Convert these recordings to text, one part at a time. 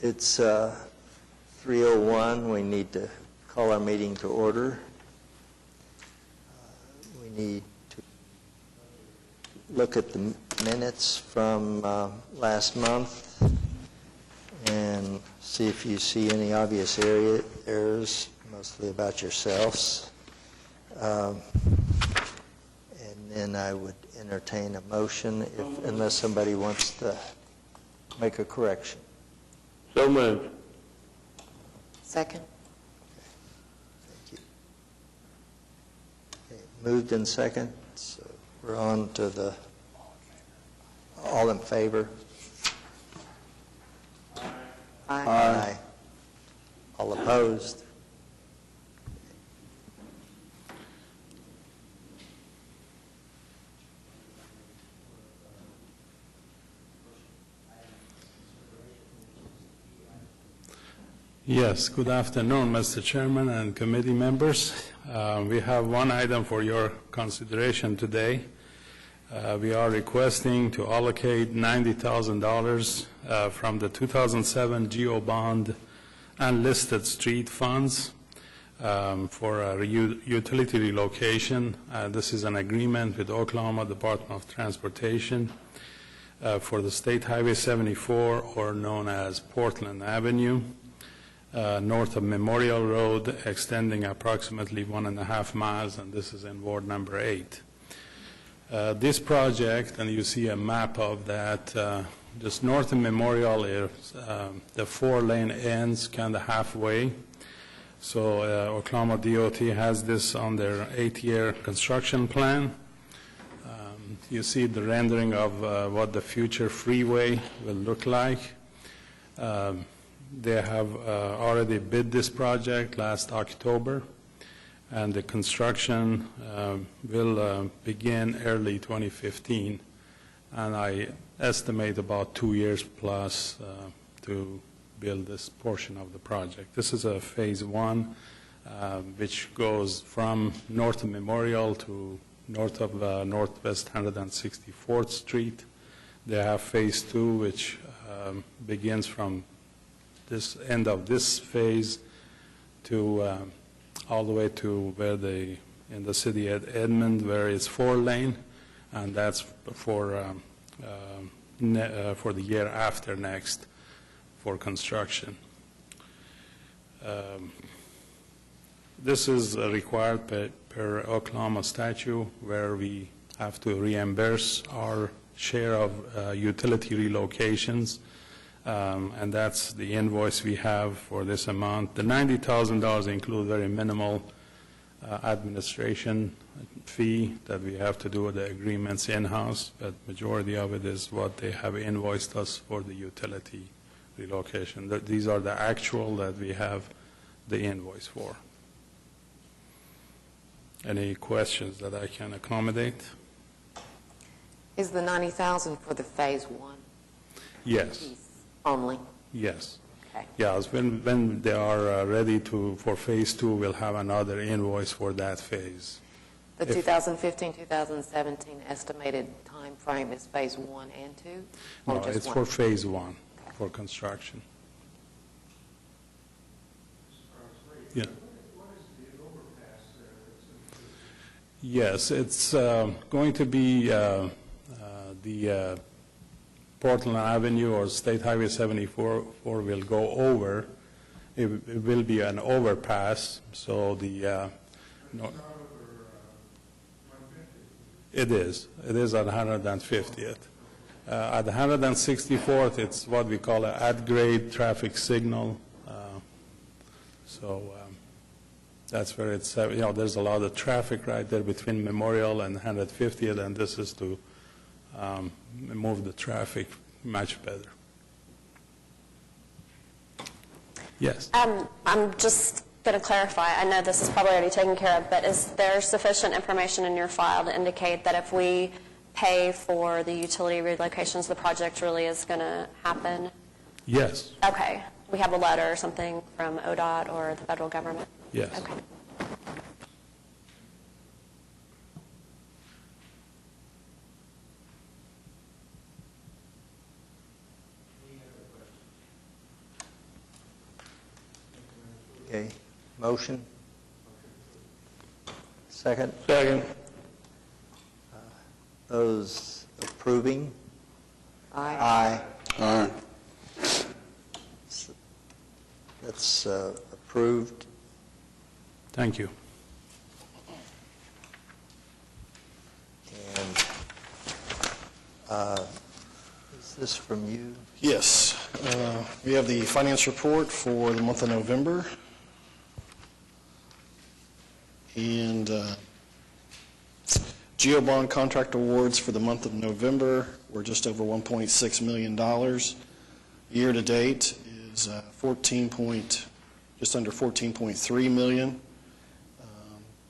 It's 3:01. We need to call our meeting to order. We need to look at the minutes from last month and see if you see any obvious errors, mostly about yourselves. And then I would entertain a motion unless somebody wants to make a correction. So moved. Second. Thank you. Okay, moved in second, so we're on to the all in favor. Aye. Aye. All opposed? Yes, good afternoon, Mr. Chairman and committee members. We have one item for your consideration today. We are requesting to allocate $90,000 from the 2007 GEO bond unlisted street funds for a utility relocation. This is an agreement with Oklahoma Department of Transportation for the State Highway 74, or known as Portland Avenue, north of Memorial Road, extending approximately 1.5 miles, and this is in Ward number 8. This project, and you see a map of that, just north of Memorial is the 4-lane ends kind of halfway. So Oklahoma DOT has this on their 8-year construction plan. You see the rendering of what the future freeway will look like. They have already bid this project last October, and the construction will begin early 2015, and I estimate about 2 years plus to build this portion of the project. This is a phase 1, which goes from north of Memorial to north of Northwest 164th Street. They have phase 2, which begins from this end of this phase to all the way to where in the city of Edmond, where it's 4-lane, and that's for the year after next for construction. This is required per Oklahoma statute, where we have to reimburse our share of utility relocations. And that's the invoice we have for this amount. The $90,000 include very minimal administration fee that we have to do with the agreements in-house, but majority of it is what they have invoiced us for the utility relocation. These are the actual that we have the invoice for. Any questions that I can accommodate? Is the $90,000 for the phase 1? Yes. Piece only? Yes. Okay. Yes, when they are ready for phase 2, we'll have another invoice for that phase. The 2015-2017 estimated time frame is phase 1 and 2? Or No, just it's one? for phase 1, Okay. for construction. Yeah. Yes, it's going to be the Portland Avenue or State Highway 74 will go over. It will be an overpass, so the no, it is at 150th. At 164th, it's what we call an at-grade traffic signal. That's where it's, there's a lot of traffic right there between Memorial and 150th, and this is to move the traffic much better. Yes? I'm just going to clarify. I know this is probably already taken care of, but is there sufficient information in your file to indicate that if we pay for the utility relocations, the project really is going to happen? Yes. Okay. We have a letter or something from ODOT or the federal government? Yes. Okay. Okay, motion? Second? Second. Those approving? Aye. Aye. That's approved. Thank you. And is this from you? Yes. We have the finance report for the month of November. And GeoBond contract awards for the month of November were just over $1.6 million. Year-to-date is just under $14.3 million.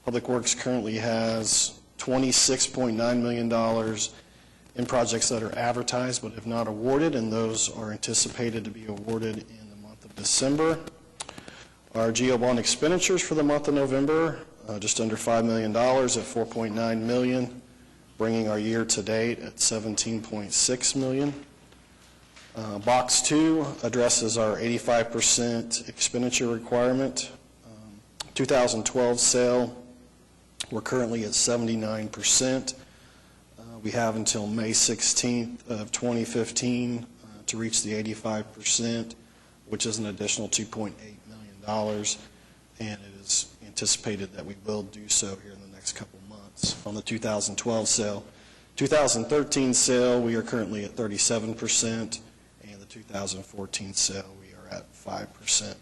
Public Works currently has $26.9 million in projects that are advertised but have not awarded, and those are anticipated to be awarded in the month of December. Our GeoBond expenditures for the month of November, just under $5 million at $4.9 million, bringing our year-to-date at $17.6 million. Box 2 addresses our 85% expenditure requirement. 2012 sale, we're currently at 79%. We have until May 16th of 2015 to reach the 85%, which is an additional $2.8 million, and it is anticipated that we will do so here in the next couple months on the 2012 sale. 2013 sale, we are currently at 37%, and the 2014 sale, we are at 5%.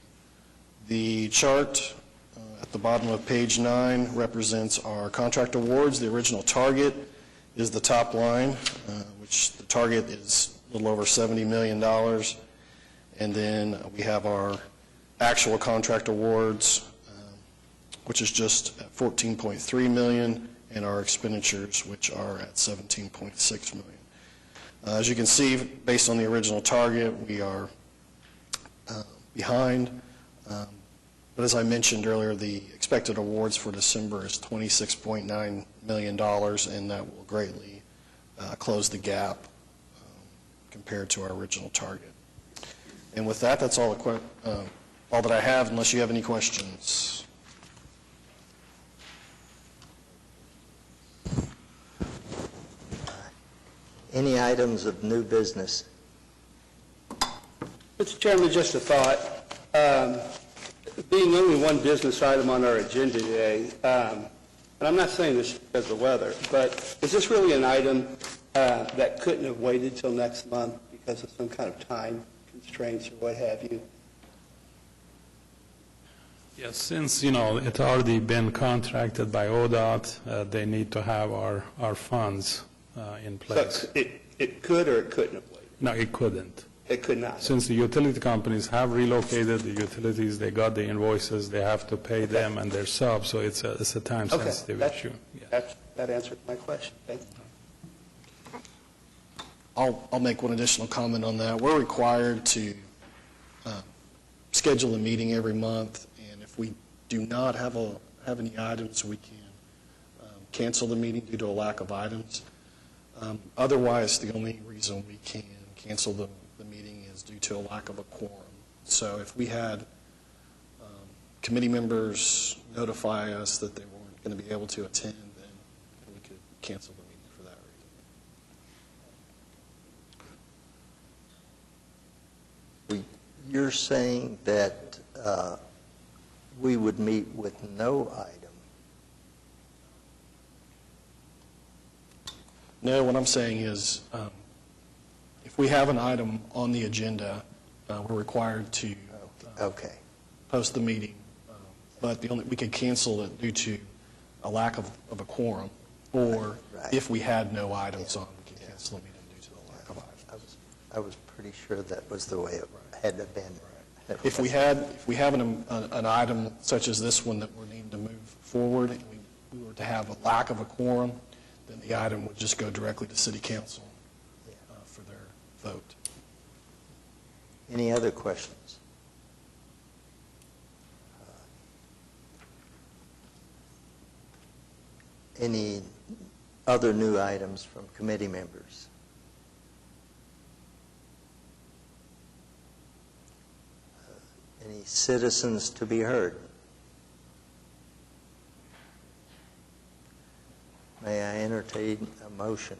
The chart at the bottom of page 9 represents our contract awards. The original target is the top line, which the target is a little over $70 million. And then we have our actual contract awards, which is just at $14.3 million, and our expenditures, which are at $17.6 million. As you can see, based on the original target, we are behind. But as I mentioned earlier, the expected awards for December is $26.9 million, and that will greatly close the gap compared to our original target. And with that, that's all that I have, unless you have any questions. Any items of new business? Mr. Chairman, just a thought. Being only one business item on our agenda today, and I'm not saying this because of the weather, but is this really an item that couldn't have waited till next month because of some kind of time constraints or what have you? Yes, since, it's already been contracted by ODOT, they need to have our funds in place. So it could or it couldn't have waited? No, it couldn't. It could not. Since the utility companies have relocated the utilities, they got the invoices, they have to pay them and their subs, so it's a time-sensitive issue. Yeah. That answered my question. Thank you. I'll make one additional comment on that. We're required to schedule a meeting every month, and if we do not have any items, we can cancel the meeting due to a lack of items. Otherwise, the only reason we can cancel the meeting is due to a lack of a quorum. So if we had committee members notify us that they weren't going to be able to attend, then we could cancel the meeting for that reason. You're saying that we would meet with no item. No, what I'm saying is if we have an item on the agenda, we're required to Okay. post the meeting, but we could cancel it due to a lack of a quorum, or Right. if we had no items on, we could cancel the meeting due to the lack of items. I was pretty sure that was the way it had been. If we have an item such as this one that we're needing to move forward, and we were to have a lack of a quorum, then the item would just go directly to City Council for their vote. Any other questions? Any other new items from committee members? Any citizens to be heard? May I entertain a motion?